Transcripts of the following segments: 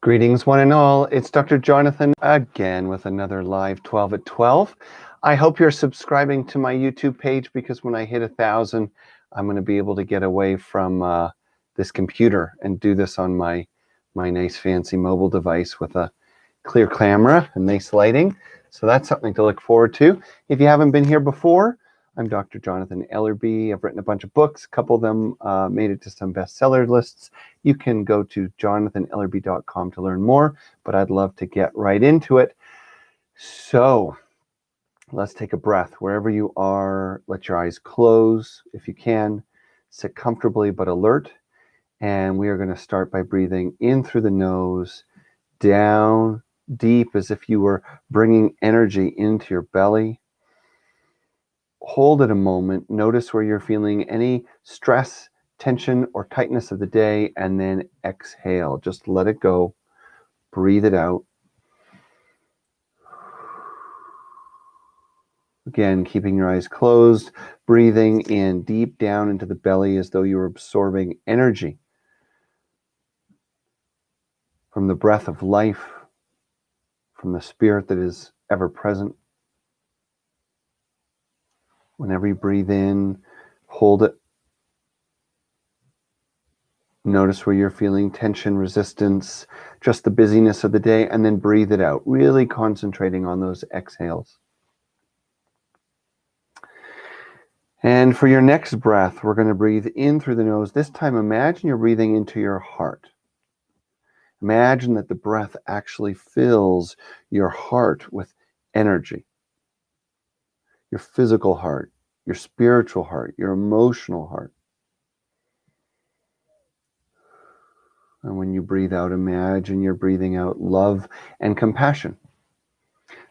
Greetings, one and all. It's Dr. Jonathan again with another live 12 at 12. I hope you're subscribing to my YouTube page because when I hit 1,000, I'm going to be able to get away from this computer and do this on my nice fancy mobile device with a clear camera and nice lighting. So that's something to look forward to. If you haven't been here before, I'm Dr. Jonathan Ellerby. I've written a bunch of books. A couple of them made it to some bestseller lists. You can go to jonathanellerby.com to learn more, but I'd love to get right into it. So let's take a breath. Wherever you are, let your eyes close if you can. Sit comfortably but alert. And we are going to start by breathing in through the nose, down deep as if you were bringing energy into your belly. Hold it a moment. Notice where you're feeling any stress, tension, or tightness of the day, and then exhale. Just let it go. Breathe it out. Again, keeping your eyes closed, breathing in deep down into the belly as though you were absorbing energy from the breath of life, from the spirit that is ever present. Whenever you breathe in, hold it. Notice where you're feeling tension, resistance, just the busyness of the day, and then breathe it out, really concentrating on those exhales. And for your next breath, we're going to breathe in through the nose. This time, imagine you're breathing into your heart. Imagine that the breath actually fills your heart with energy. Your physical heart, your spiritual heart, your emotional heart. And when you breathe out, imagine you're breathing out love and compassion.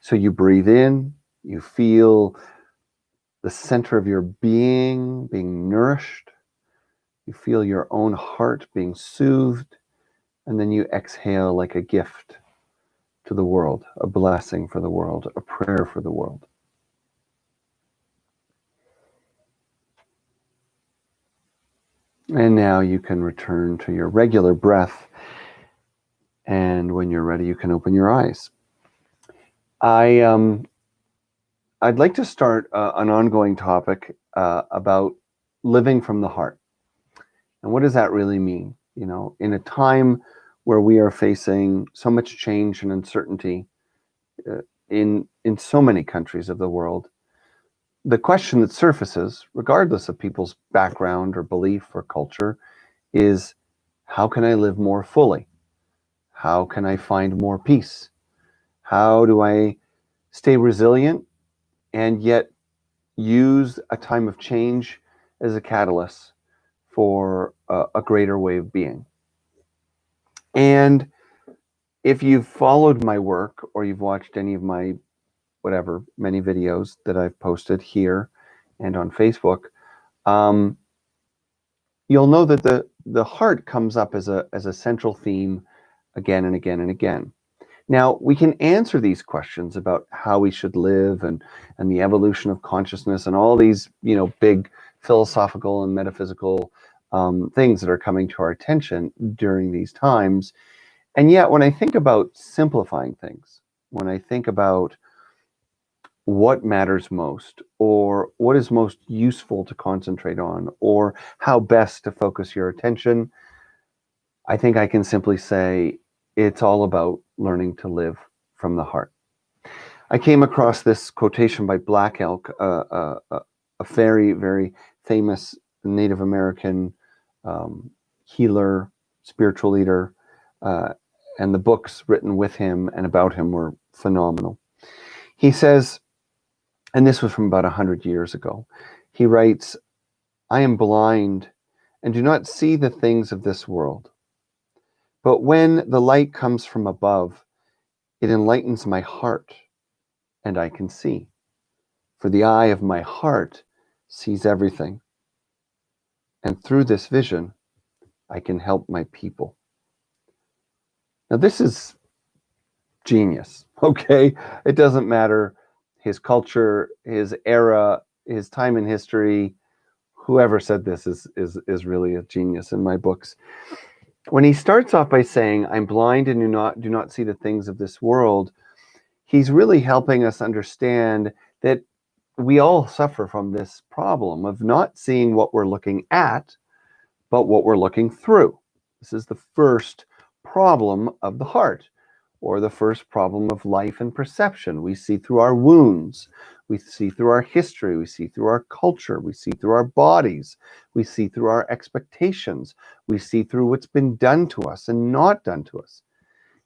So you breathe in, you feel the center of your being nourished. You feel your own heart being soothed. And then you exhale like a gift to the world, a blessing for the world, a prayer for the world. And now you can return to your regular breath. And when you're ready, you can open your eyes. I'd like to start an ongoing topic about living from the heart. And what does that really mean? You know, in a time where we are facing so much change and uncertainty in so many countries of the world, the question that surfaces, regardless of people's background or belief or culture, is how can I live more fully? How can I find more peace? How do I stay resilient and yet use a time of change as a catalyst for a greater way of being? And if you've followed my work or you've watched any of my many videos that I've posted here and on Facebook, you'll know that the heart comes up as a central theme again and again and again. Now, we can answer these questions about how we should live and the evolution of consciousness and all these, big philosophical and metaphysical things that are coming to our attention during these times. And yet, when I think about simplifying things, when I think about what matters most, or what is most useful to concentrate on, or how best to focus your attention, I think I can simply say it's all about learning to live from the heart. I came across this quotation by Black Elk, a very, very famous Native American healer, spiritual leader, and the books written with him and about him were phenomenal. He says, and this was from about 100 years ago, he writes, "I am blind and do not see the things of this world. But when the light comes from above, it enlightens my heart, and I can see. For the eye of my heart sees everything. And through this vision, I can help my people." Now, this is genius, okay? It doesn't matter his culture, his era, his time in history. Whoever said this is really a genius in my books. When he starts off by saying, I'm blind and do not see the things of this world, he's really helping us understand that we all suffer from this problem of not seeing what we're looking at, but what we're looking through. This is the first problem of the heart, or the first problem of life and perception. We see through our wounds, we see through our history, we see through our culture, we see through our bodies, we see through our expectations, we see through what's been done to us and not done to us.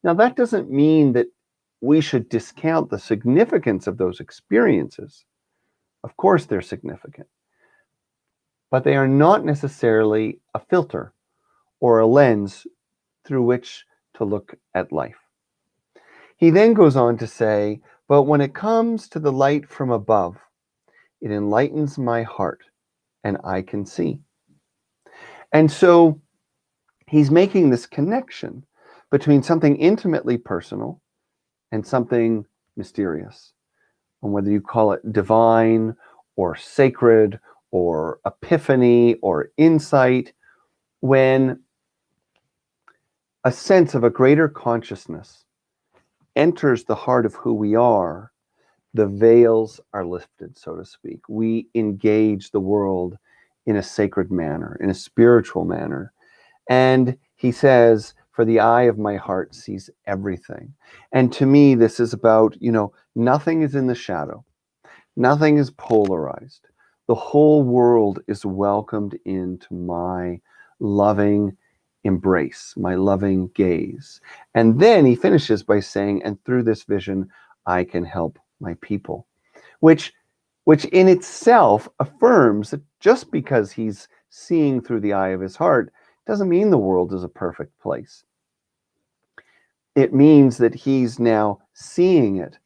Now, that doesn't mean that we should discount the significance of those experiences. Of course, they're significant, but they are not necessarily a filter or a lens through which to look at life. He then goes on to say, but when it comes to the light from above, it enlightens my heart and I can see. And so he's making this connection between something intimately personal and something mysterious. And whether you call it divine or sacred or epiphany or insight, when a sense of a greater consciousness enters the heart of who we are, the veils are lifted, so to speak. We engage the world in a sacred manner, in a spiritual manner. And he says, for the eye of my heart sees everything. And to me, this is about, nothing is in the shadow. Nothing is polarized. The whole world is welcomed into my loving embrace, my loving gaze. And then he finishes by saying, and through this vision, I can help my people, which in itself affirms that just because he's seeing through the eye of his heart doesn't mean the world is a perfect place. It means that he's now seeing it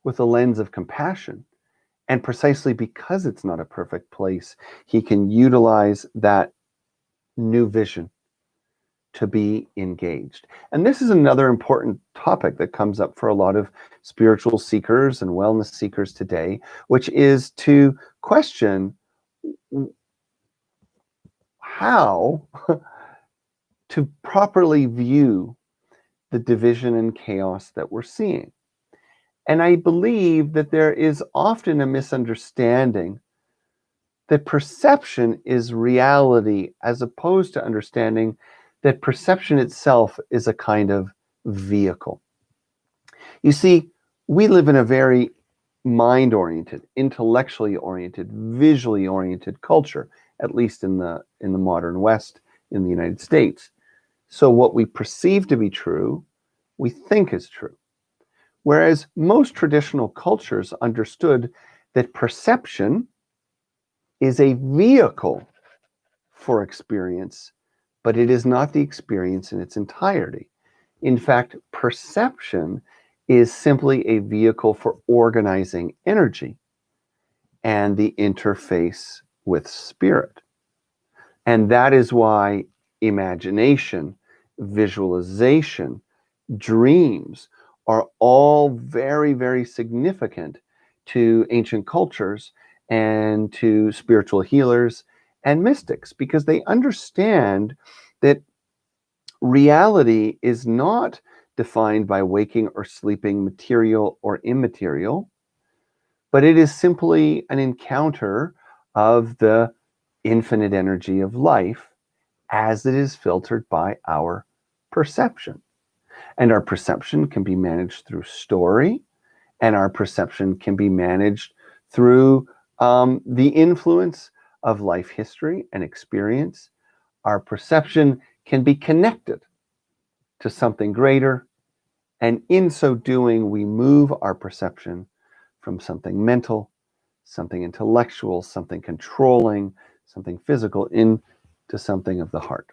with a lens of compassion. And precisely because it's not a perfect place, he can utilize that new vision to be engaged. And this is another important topic that comes up for a lot of spiritual seekers and wellness seekers today, which is to question how to properly view the division and chaos that we're seeing. And I believe that there is often a misunderstanding that perception is reality, as opposed to understanding that perception itself is a kind of vehicle. You see, we live in a very mind-oriented, intellectually oriented, visually oriented culture, at least in the modern West, in the United States. So what we perceive to be true, we think is true. Whereas most traditional cultures understood that perception is a vehicle for experience, but it is not the experience in its entirety. In fact, perception is simply a vehicle for organizing energy and the interface with spirit. And that is why imagination, visualization, dreams are all very, very significant to ancient cultures and to spiritual healers and mystics, because they understand that reality is not defined by waking or sleeping, material or immaterial, but it is simply an encounter of the infinite energy of life as it is filtered by our perception. And our perception can be managed through story, and our perception can be managed through the influence of life history and experience. Our perception can be connected to something greater, and in so doing, we move our perception from something mental, something intellectual, something controlling, something physical, into something of the heart.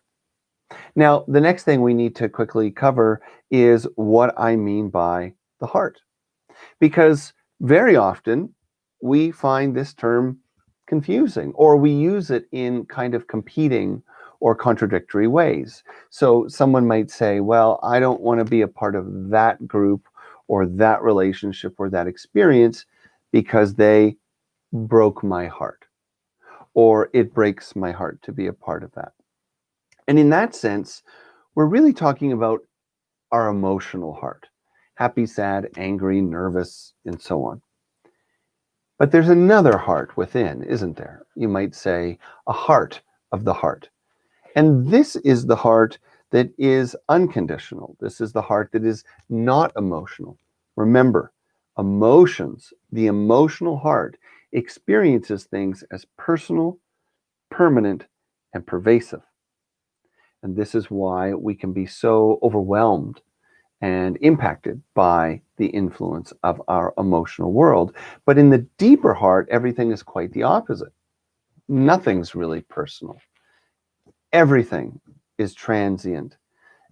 Now, the next thing we need to quickly cover is what I mean by the heart. Because very often we find this term confusing, or we use it in kind of competing or contradictory ways. So someone might say, well, I don't want to be a part of that group or that relationship or that experience because they broke my heart, or it breaks my heart to be a part of that. And in that sense, we're really talking about our emotional heart. Happy, sad, angry, nervous, and so on. But there's another heart within, isn't there? You might say a heart of the heart. And this is the heart that is unconditional. This is the heart that is not emotional. Remember, emotions, the emotional heart experiences things as personal, permanent, and pervasive. And this is why we can be so overwhelmed and impacted by the influence of our emotional world. But in the deeper heart, everything is quite the opposite. Nothing's really personal. Everything is transient.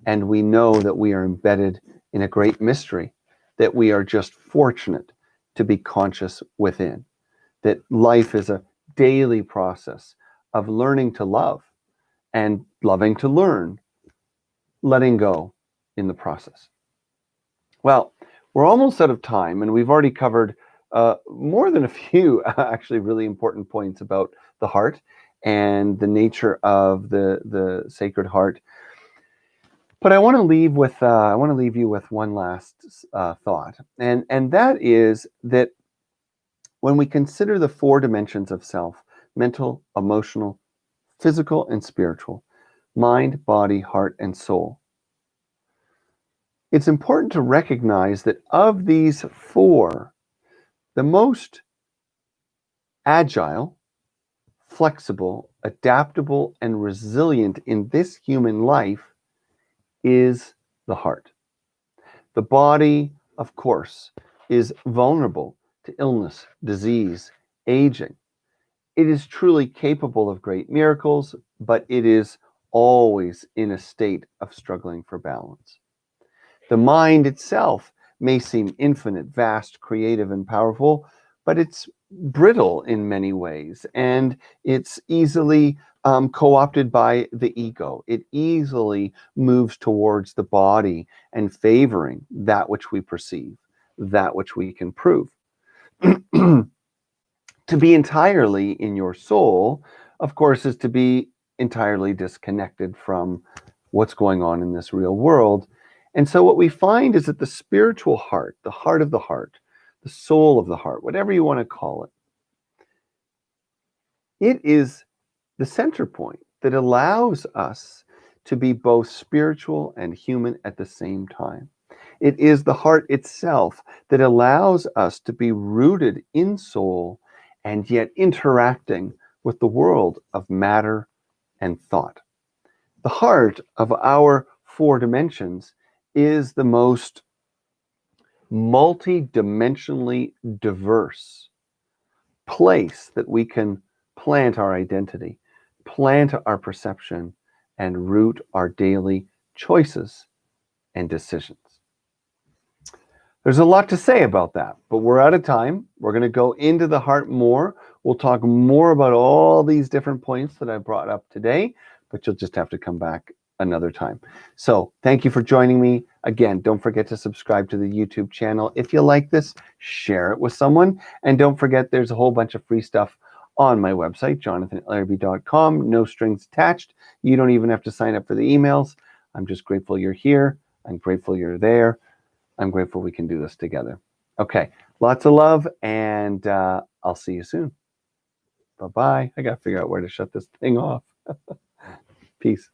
And we know that we are embedded in a great mystery, that we are just fortunate to be conscious within, that life is a daily process of learning to love and loving to learn, letting go in the process. Well, we're almost out of time, and we've already covered more than a few actually really important points about the heart and the nature of the Sacred Heart. But I want to leave you with one last thought, and that is that when we consider the four dimensions of self: mental, emotional, physical, and spiritual, mind, body, heart, and soul, it's important to recognize that of these four, the most agile, flexible, adaptable, and resilient in this human life is the heart. The body, of course, is vulnerable to illness, disease, aging. It is truly capable of great miracles, but it is always in a state of struggling for balance. The mind itself may seem infinite, vast, creative, and powerful, but it's brittle in many ways, and it's easily co-opted by the ego. It easily moves towards the body and favoring that which we perceive, that which we can prove. To be entirely in your soul, of course, is to be entirely disconnected from what's going on in this real world. And so what we find is that the spiritual heart, the heart of the heart, the soul of the heart, whatever you want to call it, it is the center point that allows us to be both spiritual and human at the same time. It is the heart itself that allows us to be rooted in soul and yet interacting with the world of matter and thought. The heart of our four dimensions is the most multi-dimensionally diverse place that we can plant our identity, plant our perception, and root our daily choices and decisions. There's a lot to say about that, but we're out of time. We're going to go into the heart more. We'll talk more about all these different points that I brought up today, but you'll just have to come back another time. So thank you for joining me. Again, don't forget to subscribe to the YouTube channel. If you like this, share it with someone. And don't forget, there's a whole bunch of free stuff on my website, jonathanellerby.com. No strings attached. You don't even have to sign up for the emails. I'm just grateful you're here. I'm grateful you're there. I'm grateful we can do this together. Okay, lots of love, and I'll see you soon. Bye-bye. I got to figure out where to shut this thing off. Peace.